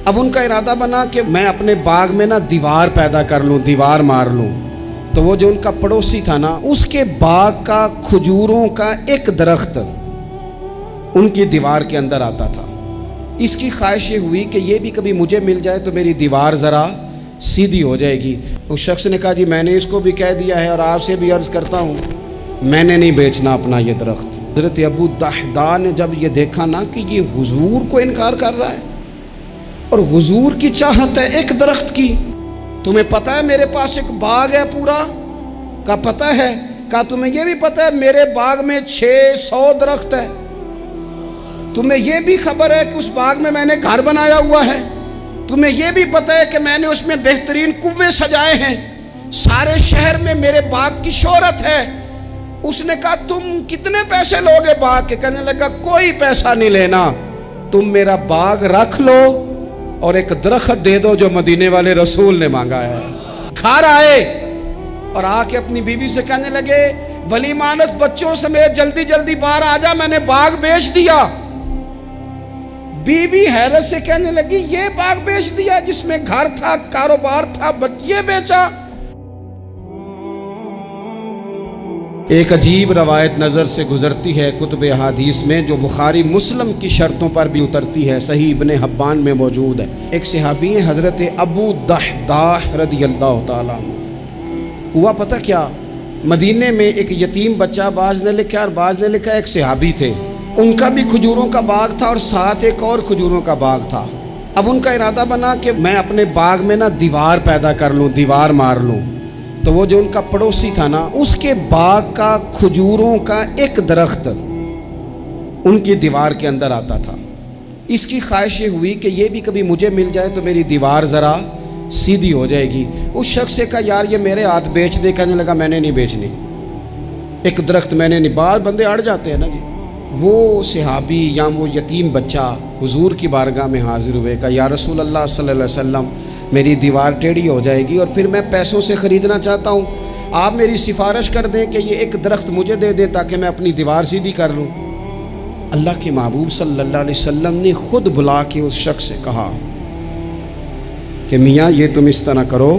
اب ان کا ارادہ بنا کہ میں اپنے باغ میں نا دیوار پیدا کر لوں، دیوار مار لوں۔ تو وہ جو ان کا پڑوسی تھا نا، اس کے باغ کا کھجوروں کا ایک درخت ان کی دیوار کے اندر آتا تھا۔ اس کی خواہش یہ ہوئی کہ یہ بھی کبھی مجھے مل جائے تو میری دیوار ذرا سیدھی ہو جائے گی۔ اس شخص نے کہا جی میں نے اس کو بھی کہہ دیا ہے اور آپ سے بھی عرض کرتا ہوں، میں نے نہیں بیچنا اپنا یہ درخت۔ حضرت ابو دحداء نے جب یہ دیکھا نا کہ یہ حضور کو انکار کر رہا ہے اور حضور کی چاہت ہے ایک درخت کی، تمہیں پتہ ہے میرے پاس ایک باغ ہے پورا؟ کا پتہ ہے؟ کہا تمہیں یہ بھی پتہ ہے میرے باغ میں 600 درخت ہے؟ تمہیں یہ بھی خبر ہے کہ اس باغ میں میں نے گھر بنایا ہوا ہے؟ تمہیں یہ بھی پتہ ہے کہ میں نے اس میں بہترین کنویں سجائے ہیں؟ سارے شہر میں میرے باغ کی شہرت ہے۔ اس نے کہا تم کتنے پیسے لوگے باغ کے؟ کہنے لگا کوئی پیسہ نہیں لینا، تم میرا باغ رکھ لو اور ایک درخت دے دو جو مدینے والے رسول نے مانگا ہے۔ گھر آئے اور آ کے اپنی بیوی سے کہنے لگے ولی مانس بچوں سمیت جلدی جلدی باہر آ جا، میں نے باغ بیچ دیا۔ بیوی حیرت سے کہنے لگی یہ باغ بیچ دیا جس میں گھر تھا، کاروبار تھا، یہ بیچا؟ ایک عجیب روایت نظر سے گزرتی ہے کتب احادیث میں، جو بخاری مسلم کی شرطوں پر بھی اترتی ہے، صحیح ابن حبان میں موجود ہے۔ ایک صحابی ہیں حضرت ابو دحداء رضی اللہ تعالیٰ عنہ۔ ہوا پتہ کیا، مدینے میں ایک یتیم بچہ، بعض نے لکھا اور بعض نے لکھا ایک صحابی تھے، ان کا بھی کھجوروں کا باغ تھا اور ساتھ ایک اور کھجوروں کا باغ تھا۔ اب ان کا ارادہ بنا کہ میں اپنے باغ میں نا دیوار پیدا کر لوں، دیوار مار لوں۔ تو وہ جو ان کا پڑوسی تھا نا، اس کے باغ کا کھجوروں کا ایک درخت ان کی دیوار کے اندر آتا تھا۔ اس کی خواہش یہ ہوئی کہ یہ بھی کبھی مجھے مل جائے تو میری دیوار ذرا سیدھی ہو جائے گی۔ اس شخص سے کہا یار یہ میرے ہاتھ بیچ دے۔ کہنے لگا میں نے نہیں بیچنی، ایک درخت میں نے نہیں۔ بعض بندے اڑ جاتے ہیں نا جی۔ وہ صحابی یا وہ یتیم بچہ حضور کی بارگاہ میں حاضر ہوئے، کہا یا رسول اللہ صلی اللہ علیہ وسلم میری دیوار ٹیڑھی ہو جائے گی اور پھر میں پیسوں سے خریدنا چاہتا ہوں، آپ میری سفارش کر دیں کہ یہ ایک درخت مجھے دے دیں تاکہ میں اپنی دیوار سیدھی کر لوں۔ اللہ کے محبوب صلی اللہ علیہ وسلم نے خود بلا کے اس شخص سے کہا کہ میاں یہ تم اس طرح کرو،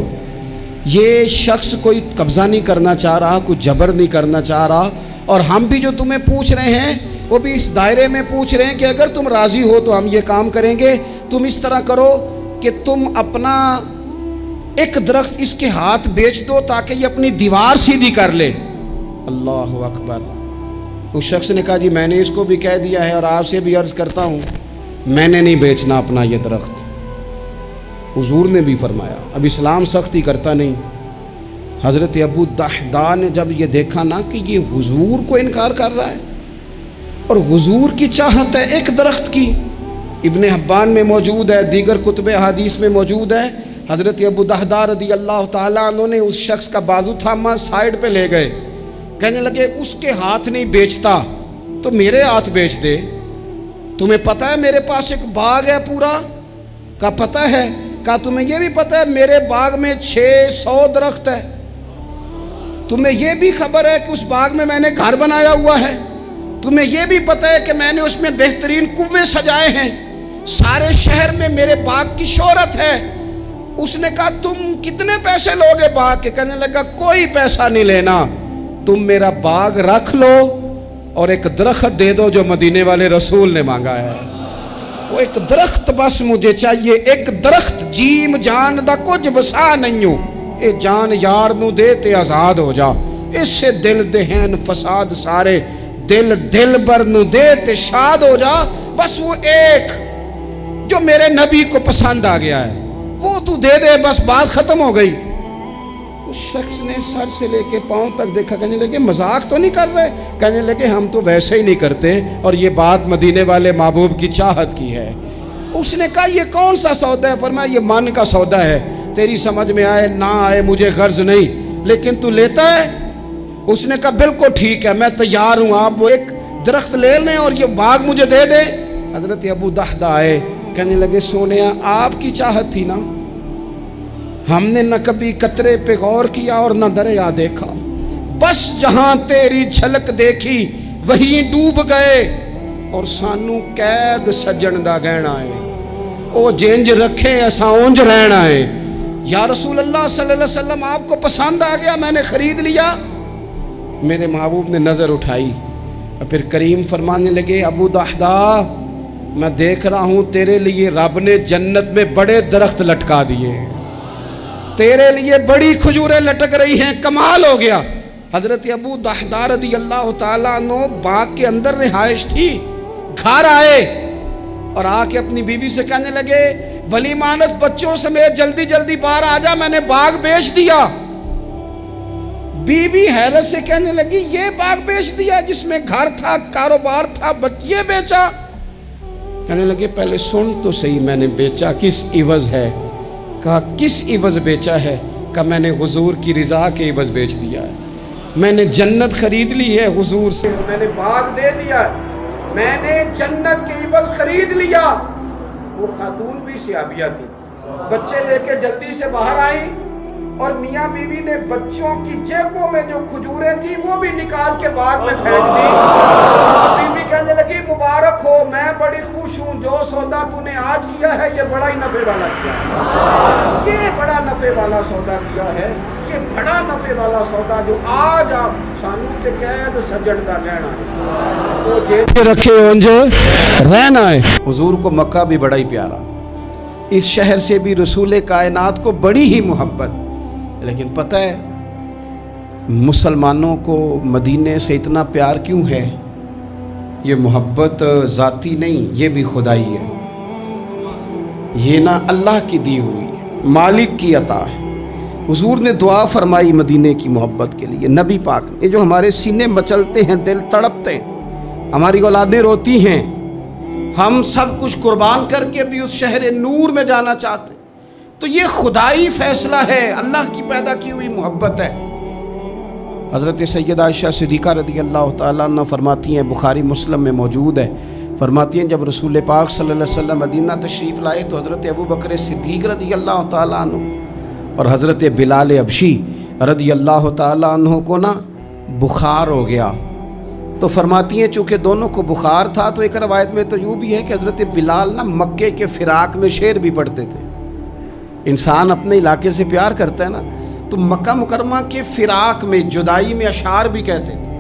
یہ شخص کوئی قبضہ نہیں کرنا چاہ رہا، کوئی جبر نہیں کرنا چاہ رہا، اور ہم بھی جو تمہیں پوچھ رہے ہیں وہ بھی اس دائرے میں پوچھ رہے ہیں کہ اگر تم راضی ہو تو ہم یہ کام کریں گے۔ تم اس طرح کرو کہ تم اپنا ایک درخت اس کے ہاتھ بیچ دو تاکہ یہ اپنی دیوار سیدھی کر لے۔ اللہ اکبر۔ اس شخص نے کہا جی میں نے اس کو بھی کہہ دیا ہے اور آپ سے بھی عرض کرتا ہوں، میں نے نہیں بیچنا اپنا یہ درخت۔ حضور نے بھی فرمایا، اب اسلام سختی کرتا نہیں۔ حضرت ابو دحداء نے جب یہ دیکھا نا کہ یہ حضور کو انکار کر رہا ہے اور حضور کی چاہت ہے ایک درخت کی، ابن حبان میں موجود ہے، دیگر کتب احادیث میں موجود ہے، حضرت ابو دحداء رضی اللہ تعالیٰ عنہ نے اس شخص کا بازو تھاما، سائیڈ پہ لے گئے، کہنے لگے اس کے ہاتھ نہیں بیچتا تو میرے ہاتھ بیچ دے، تمہیں پتہ ہے میرے پاس ایک باغ ہے پورا؟ کا پتہ ہے؟ کہا تمہیں یہ بھی پتہ ہے میرے باغ میں 600 درخت ہے؟ تمہیں یہ بھی خبر ہے کہ اس باغ میں میں نے گھر بنایا ہوا ہے؟ تمہیں یہ بھی پتہ ہے کہ میں نے اس میں بہترین کنویں سجائے ہیں؟ سارے شہر میں میرے باغ کی شہرت ہے۔ اس نے کہا تم کتنے پیسے لوگے باغ کے؟ کہنے لگا کوئی پیسہ نہیں لینا، تم میرا باغ رکھ لو اور ایک درخت دے دو جو مدینے والے رسول نے مانگا ہے۔ وہ ایک درخت بس مجھے چاہیے، ایک درخت، جیم جان دا کچھ وسا نہیں ہو، اے جان یار نو دے تے آزاد ہو جا، اس سے دل دہن فساد سارے، دل بر نو دے تے شاد ہو جا، بس وہ ایک جو میرے نبی کو پسند آ گیا ہے وہ تو دے دے، بس بات ختم ہو گئی۔ اس شخص نے سر سے لے کے پاؤں تک دیکھا، کہنے لگے مذاق تو نہیں کر رہے؟ کہنے لگے ہم تو ویسے ہی نہیں کرتے، اور یہ بات مدینے والے محبوب کی چاہت کی ہے۔ اس نے کہا یہ کون سا سودا ہے؟ فرمایا یہ من کا سودا ہے، تیری سمجھ میں آئے نہ آئے مجھے غرض نہیں، لیکن تو لیتا ہے؟ اس نے کہا بالکل ٹھیک ہے، میں تیار ہوں، آپ وہ ایک درخت لے لیں اور یہ باغ مجھے دے دیں۔ حضرت ابو دحداء آئے، کہنے لگے سونیا آپ کی چاہت تھی نا، ہم نے نہ کبھی قطرے پہ غور کیا اور نہ دریا دیکھا، بس جہاں تیری جھلک دیکھی وہیں ڈوب گئے، اور سانو قید سجن دا گہنا ہے۔ او جینج رکھے ایسا اونج رہنا ہے۔ یا رسول اللہ صلی اللہ علیہ وسلم آپ کو پسند آ گیا، میں نے خرید لیا۔ میرے محبوب نے نظر اٹھائی اور پھر کریم فرمانے لگے ابو دحدہ میں دیکھ رہا ہوں تیرے لیے رب نے جنت میں بڑے درخت لٹکا دیے ہیں، تیرے لیے بڑی کھجوریں لٹک رہی ہیں، کمال ہو گیا۔ حضرت ابو دحدہ رضی اللہ تعالیٰ عنہ باغ کے اندر رہائش تھی، گھر آئے اور آ کے اپنی بیوی سے کہنے لگے بھلی مانس بچوں سمیت جلدی جلدی باہر آ جا، میں نے باغ بیچ دیا۔ بیوی حیرت سے کہنے لگی یہ باغ بیچ دیا جس میں گھر تھا، کاروبار تھا، یہ بیچا؟ کہنے لگے پہلے سن تو صحیح، میں نے بیچا کس عوض ہے؟ کہا کس عوض بیچا ہے؟ کہا میں نے حضور کی رضا کے عوض بیچ دیا ہے، میں نے جنت خرید لی ہے حضور سے، میں نے باغ دے دیا ہے، میں نے جنت کے عوض خرید لیا۔ وہ خاتون بھی صحابیہ تھی، بچے لے کے جلدی سے باہر آئیں اور میاں بیوی نے بچوں کی جیبوں میں جو کھجوریں تھیں وہ بھی نکال کے باغ میں پھینک دی۔ بیوی کہنے لگی مبارک ہو، میں بڑی خوش ہوں، جو سودا تو نے آج کیا ہے یہ بڑا ہی نفع والا کیا ہے، یہ بڑا نفع والا سودا کیا ہے، یہ بڑا نفع والا سودا جو آج آپ سانو تے قید سجن کا لینا ہے، وہ جیب رکھے اونج رہنا ہے۔ حضور کو مکہ بھی بڑا ہی پیارا، اس شہر سے بھی رسول کائنات کو بڑی ہی محبت، لیکن پتہ ہے مسلمانوں کو مدینے سے اتنا پیار کیوں ہے؟ یہ محبت ذاتی نہیں، یہ بھی خدائی ہے، یہ نہ اللہ کی دی ہوئی ہے، مالک کی عطا ہے۔ حضور نے دعا فرمائی مدینے کی محبت کے لیے، نبی پاک نے، جو ہمارے سینے مچلتے ہیں، دل تڑپتے ہیں، ہماری اولادیں روتی ہیں، ہم سب کچھ قربان کر کے بھی اس شہر نور میں جانا چاہتے ہیں، تو یہ خدائی فیصلہ ہے، اللہ کی پیدا کی ہوئی محبت ہے۔ حضرت سیدہ عائشہ صدیقہ رضی اللہ تعالیٰ عنہ فرماتی ہیں، بخاری مسلم میں موجود ہے، فرماتی ہیں جب رسول پاک صلی اللہ علیہ وسلم مدینہ تشریف لائے تو حضرت ابو بکر صدیق رضی اللہ تعالیٰ عنہ اور حضرت بلال حبشی رضی اللہ تعالیٰ عنہ کو نا بخار ہو گیا، تو فرماتی ہیں چونکہ دونوں کو بخار تھا تو ایک روایت میں تو یوں بھی ہے کہ حضرت بلال نا مکے کے فراق میں شعر بھی پڑھتے تھے۔ انسان اپنے علاقے سے پیار کرتا ہے نا، تو مکہ مکرمہ کے فراق میں، جدائی میں اشعار بھی کہتے تھے۔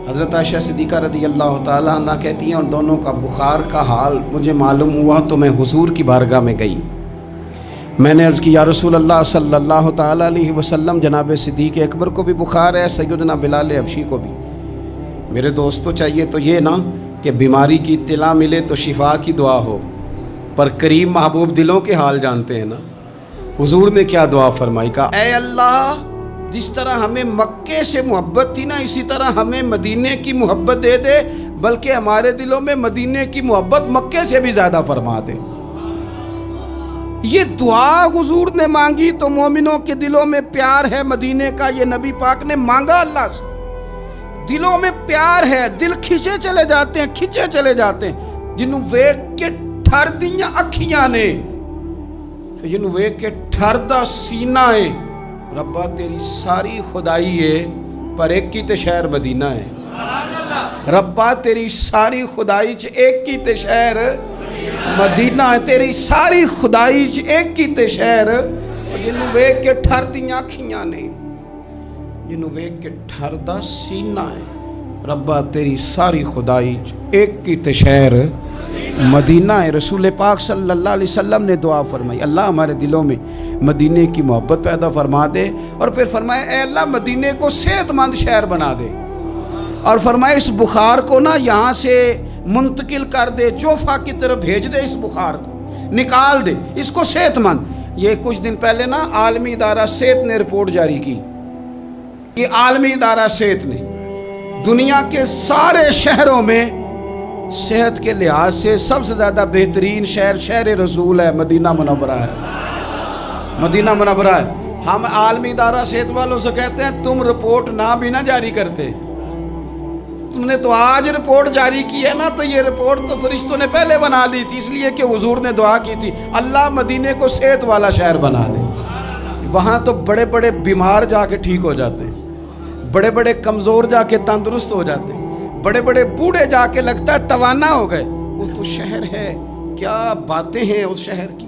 حضرت عائشہ صدیقہ رضی اللہ تعالیٰ عنہ کہتی ہیں اور دونوں کا بخار کا حال مجھے معلوم ہوا تو میں حضور کی بارگاہ میں گئی، میں نے عرض کی یا رسول اللہ صلی اللہ تعالیٰ علیہ وسلم جناب صدیق اکبر کو بھی بخار ہے، سیدنا بلال حبشی کو بھی، میرے دوستو چاہیے تو یہ نا کہ بیماری کی اطلاع ملے تو شفا کی دعا ہو، پر کریم محبوب دلوں کے حال جانتے ہیں نا۔ حضور نے کیا دعا فرمائی، کہا اے اللہ جس طرح ہمیں مکے سے محبت تھی نا، اسی طرح ہمیں مدینے کی محبت دے دے، بلکہ ہمارے دلوں میں مدینے کی محبت مکے سے بھی زیادہ فرما دے۔ یہ دعا حضور نے مانگی تو مومنوں کے دلوں میں پیار ہے مدینے کا، یہ نبی پاک نے مانگا اللہ سے، دلوں میں پیار ہے، دل کھچے چلے جاتے ہیں جنہوں ویک کے ٹھر دیاں اکھیاں نے، جنہوں ویک کے ٹھر دا سینہ ہے، ربا تیری ساری خدائی ہے پر ایک کی تے شہر مدینہ ہے، ربا تیری ساری خدائی چ ایک کی تے شہر مدینہ ہے، تیری ساری خدائی چ ایک کی تے شہر، جنہوں ویک کے ٹھر دیاں اکھیاں نے، جنہوں ویک کے ٹھر دا سینہ ہے، ربا تیری ساری خدائی چ ایک کی تے شہر مدینہ ہے۔ رسول پاک صلی اللہ علیہ وسلم نے دعا فرمائی اللہ ہمارے دلوں میں مدینے کی محبت پیدا فرما دے، اور پھر فرمائے اے اللہ مدینے کو صحت مند شہر بنا دے، اور فرمائے اس بخار کو نا یہاں سے منتقل کر دے، جوفا کی طرف بھیج دے، اس بخار کو نکال دے، اس کو صحت مند۔ یہ کچھ دن پہلے نا عالمی ادارہ صحت نے رپورٹ جاری کی، یہ عالمی ادارہ صحت نے دنیا کے سارے شہروں میں صحت کے لحاظ سے سب سے زیادہ بہترین شہر رسول ہے، مدینہ منورہ ہے، مدینہ منورہ ہے۔ ہم عالمی ادارہ صحت والوں سے کہتے ہیں تم رپورٹ نہ بھی نہ جاری کرتے، تم نے تو آج رپورٹ جاری کی ہے نا، تو یہ رپورٹ تو فرشتوں نے پہلے بنا لی تھی، اس لیے کہ حضور نے دعا کی تھی اللہ مدینے کو صحت والا شہر بنا دے۔ وہاں تو بڑے بڑے بیمار جا کے ٹھیک ہو جاتے ہیں، بڑے بڑے کمزور جا کے تندرست ہو جاتے ہیں، بڑے بڑے بوڑھے جا کے لگتا ہے توانا ہو گئے۔ وہ تو شہر ہے کہ کیا باتیں ہیں اس شہر کی.